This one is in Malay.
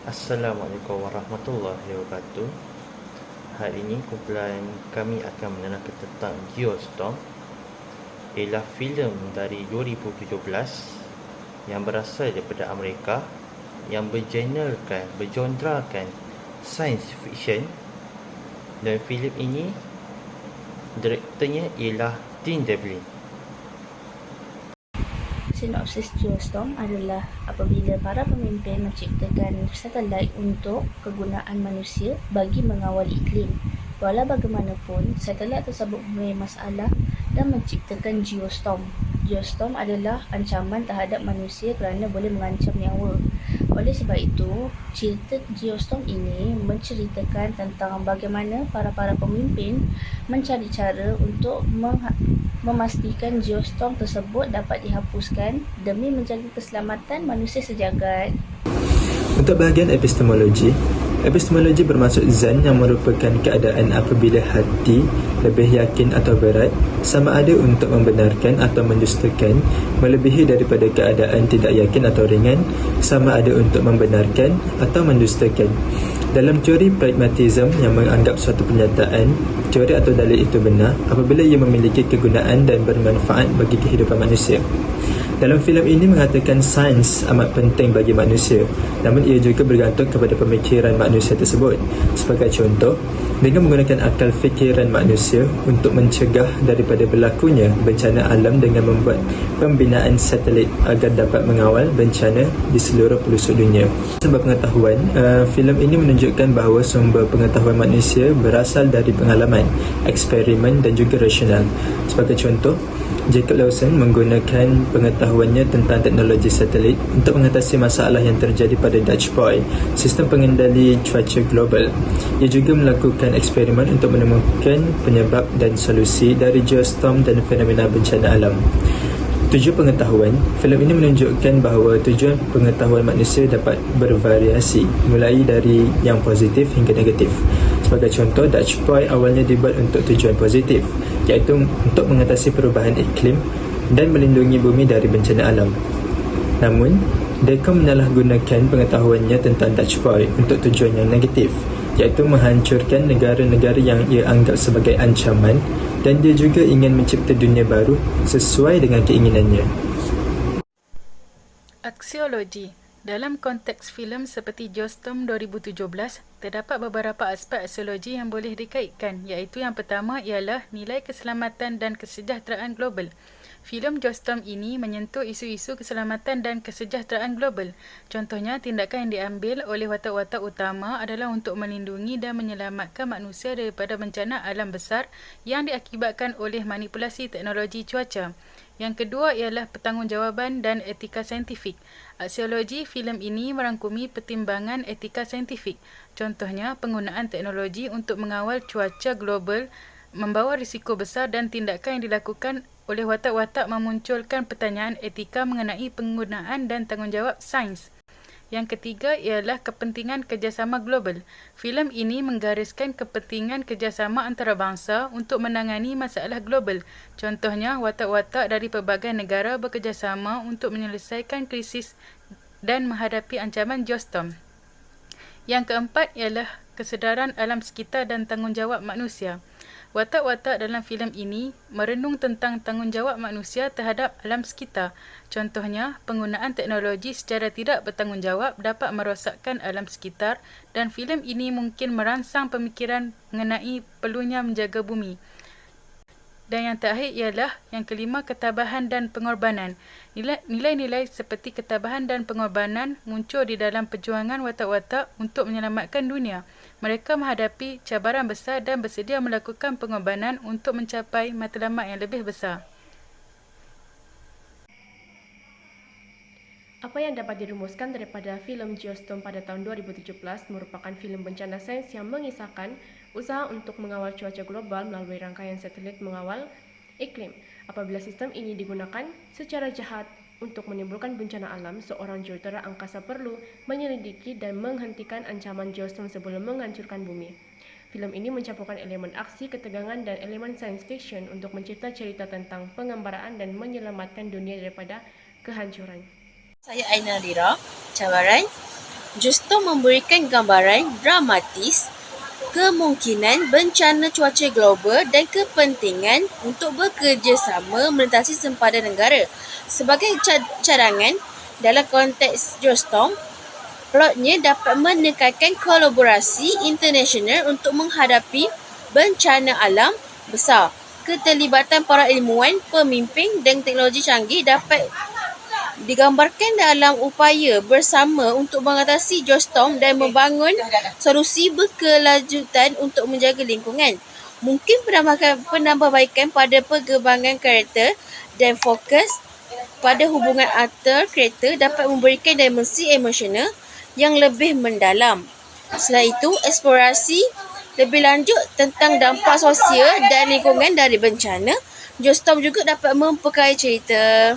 Assalamualaikum warahmatullahi wabarakatuh. Hari ini kumpulan kami akan menerangkan tentang Geostorm, ialah filem dari 2017 yang berasal daripada Amerika yang bergenrekan science fiction, dan filem ini direktornya ialah Dean Devlin. Sinopsis Geostorm adalah apabila para pemimpin menciptakan satelit untuk kegunaan manusia bagi mengawal iklim. Walau bagaimanapun, satelit tersebut mempunyai masalah dan menciptakan geostorm. Geostorm adalah ancaman terhadap manusia kerana boleh mengancam nyawa. Oleh sebab itu, cerita Geostorm ini menceritakan tentang bagaimana para pemimpin mencari cara untuk memastikan geostorm tersebut dapat dihapuskan demi menjaga keselamatan manusia sejagat. Untuk bahagian epistemologi bermaksud zan yang merupakan keadaan apabila hati lebih yakin atau berat, sama ada untuk membenarkan atau mendustakan, melebihi daripada keadaan tidak yakin atau ringan, sama ada untuk membenarkan atau mendustakan. Dalam teori pragmatism yang menganggap suatu pernyataan, teori atau dalil itu benar apabila ia memiliki kegunaan dan bermanfaat bagi kehidupan manusia. Dalam filem ini mengatakan sains amat penting bagi manusia, namun ia juga bergantung kepada pemikiran manusia tersebut. Sebagai contoh, dengan menggunakan akal fikiran manusia untuk mencegah daripada berlakunya bencana alam dengan membuat pembinaan satelit agar dapat mengawal bencana di seluruh pelosok dunia. Sebab pengetahuan, filem ini menunjukkan bahawa sumber pengetahuan manusia berasal dari pengalaman, eksperimen dan juga rasional. Sebagai contoh, Jacob Lawson menggunakan pengetahuannya tentang teknologi satelit untuk mengatasi masalah yang terjadi pada Dutch Boy, sistem pengendali cuaca global. Ia juga melakukan eksperimen untuk menemukan penyebab dan solusi dari geostorm dan fenomena bencana alam. Tujuan pengetahuan, filem ini menunjukkan bahawa tujuan pengetahuan manusia dapat bervariasi, mulai dari yang positif hingga negatif. Sebagai contoh, Dutch Boy awalnya dibuat untuk tujuan positif, iaitu untuk mengatasi perubahan iklim dan melindungi bumi dari bencana alam. Namun, Deco menyalahgunakan pengetahuannya tentang Dutch Boy untuk tujuan yang negatif, iaitu menghancurkan negara-negara yang ia anggap sebagai ancaman, dan dia juga ingin mencipta dunia baru sesuai dengan keinginannya. Aksiologi. Dalam konteks filem seperti Geostorm 2017, terdapat beberapa aspek aksiologi yang boleh dikaitkan, iaitu yang pertama ialah nilai keselamatan dan kesejahteraan global. Filem Geostorm ini menyentuh isu-isu keselamatan dan kesejahteraan global. Contohnya, tindakan yang diambil oleh watak-watak utama adalah untuk melindungi dan menyelamatkan manusia daripada bencana alam besar yang diakibatkan oleh manipulasi teknologi cuaca. Yang kedua ialah pertanggungjawaban dan etika saintifik. Aksiologi filem ini merangkumi pertimbangan etika saintifik. Contohnya, penggunaan teknologi untuk mengawal cuaca global membawa risiko besar dan tindakan yang dilakukan oleh watak-watak memunculkan pertanyaan etika mengenai penggunaan dan tanggungjawab sains. Yang ketiga ialah kepentingan kerjasama global. Filem ini menggariskan kepentingan kerjasama antarabangsa untuk menangani masalah global. Contohnya, watak-watak dari pelbagai negara bekerjasama untuk menyelesaikan krisis dan menghadapi ancaman geostorm. Yang keempat ialah kesedaran alam sekitar dan tanggungjawab manusia. Watak-watak dalam filem ini merenung tentang tanggungjawab manusia terhadap alam sekitar. Contohnya, penggunaan teknologi secara tidak bertanggungjawab dapat merosakkan alam sekitar, dan filem ini mungkin merangsang pemikiran mengenai perlunya menjaga bumi. Dan yang terakhir ialah yang kelima, ketabahan dan pengorbanan. Nilai-nilai seperti ketabahan dan pengorbanan muncul di dalam perjuangan watak-watak untuk menyelamatkan dunia. Mereka menghadapi cabaran besar dan bersedia melakukan pengorbanan untuk mencapai matlamat yang lebih besar. Apa yang dapat dirumuskan daripada filem Geostorm pada tahun 2017 merupakan filem bencana sains yang mengisahkan usaha untuk mengawal cuaca global melalui rangkaian satelit mengawal iklim. Apabila sistem ini digunakan secara jahat untuk menimbulkan bencana alam, seorang jurutera angkasa perlu menyelidiki dan menghentikan ancaman geostorm sebelum menghancurkan bumi. Filem ini mencampurkan elemen aksi, ketegangan, dan elemen science fiction untuk mencipta cerita tentang pengembaraan dan menyelamatkan dunia daripada kehancuran. Saya Aina Lira, cabaran Geostorm memberikan gambaran dramatis kemungkinan bencana cuaca global dan kepentingan untuk bekerjasama melintasi sempadan negara. Sebagai cadangan, dalam konteks geostorm, plotnya dapat menekankan kolaborasi internasional untuk menghadapi bencana alam besar. Keterlibatan para ilmuwan, pemimpin dan teknologi canggih dapat digambarkan dalam upaya bersama untuk mengatasi geostorm dan membangun solusi berkelanjutan untuk menjaga lingkungan. Mungkin penambahbaikan pada pengembangan karakter dan fokus pada hubungan antar karakter dapat memberikan dimensi emosional yang lebih mendalam. Selain itu, eksplorasi lebih lanjut tentang dampak sosial dan lingkungan dari bencana geostorm juga dapat memperkaya cerita.